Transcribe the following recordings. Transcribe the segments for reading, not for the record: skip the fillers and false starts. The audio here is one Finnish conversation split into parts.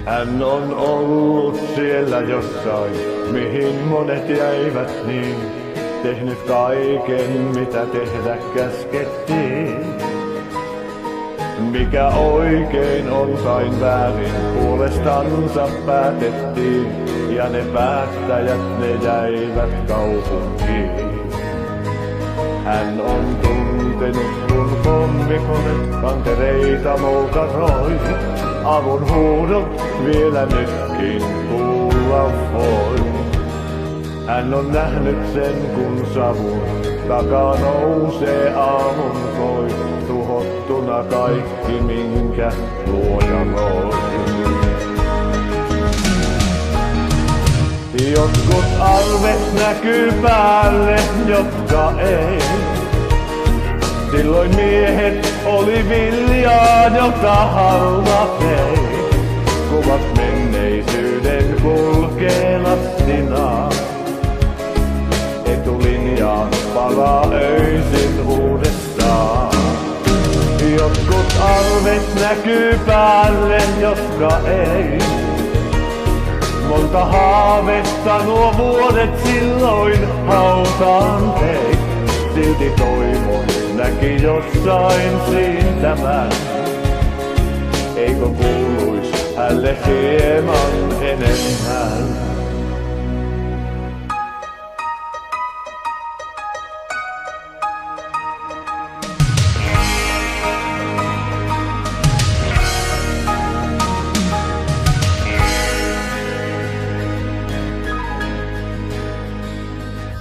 Hän on ollut siellä jossain, mihin monet jäivät niin. Tehnyt kaiken, mitä tehdä käskettiin. Mikä oikein on tai väärin, puolestansa päätettiin. Ja ne päättäjät, ne jäivät kaupunkiin. Hän on tuntenut, kun pommikone pantereita moukaroi. Avun huudot vielä nytkin kuulla voi. Hän on nähnyt sen, kun savun takaa nousee aamun koi. Tuhottuna kaikki, minkä luoja loi. Jotkut arvet näkyy päälle, jotka ei. Silloin miehet oli viljaa, jota halva vei. Kuvat menneisyyden kulkee lastinaan. Etulinjaan palaa öisin uudestaan. Jotkut arvet näkyy päälle, jotka ei. Monta haavetta nuo vuodet silloin hautaan vei. Silti toivon näki jossain siintämään. Eikö kuuluis hänelle hieman enemmän?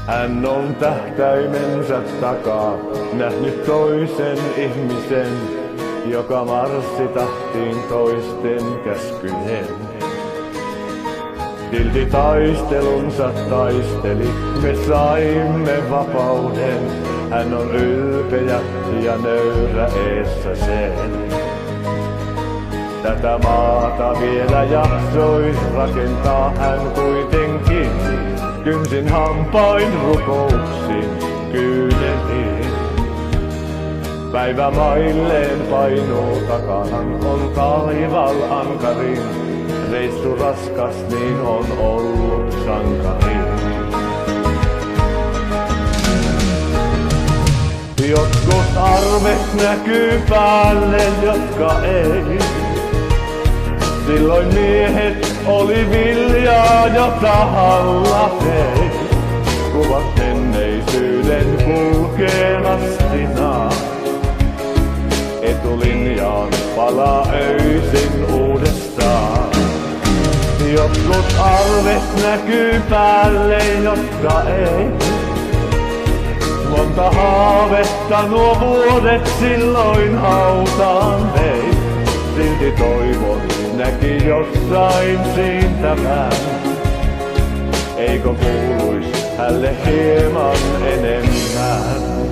Hän on tähtäimensä takaa nähnyt toisen ihmisen, joka marssi tahtiin toisten käskyjen. Silti taistelunsa taisteli, me saimme vapauden. Hän on ylpeä ja nöyrä eessä sen. Tätä maata vielä jaksoi rakentaa hän kuitenkin. Kynsin hampain rukouksin kyyneliin. Päivä mailleen painuu takanan, on taival ankarin. Reissu raskas, niin on ollut sankarin. Jotkut arvet näkyy päälle, jotka ei. Silloin miehet oli viljaa, jota halla vei. Kuvat menneisyyden kulkee lastinaan. Etulinjaan palaa öisin uudestaan. Jotkut arvet näkyy päälle, jotka ei. Monta haavetta nuo vuodet silloin hautaan vei. Silti toivon näki jossain siintämään. Eikö kuuluis hänelle hieman enemmän?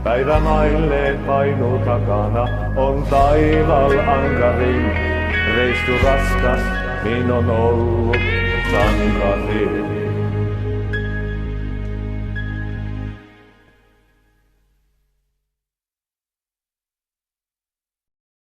Päivä mailleen painuu takana, on taival ankarin. Reissu raskas, niin on ollut sankarin.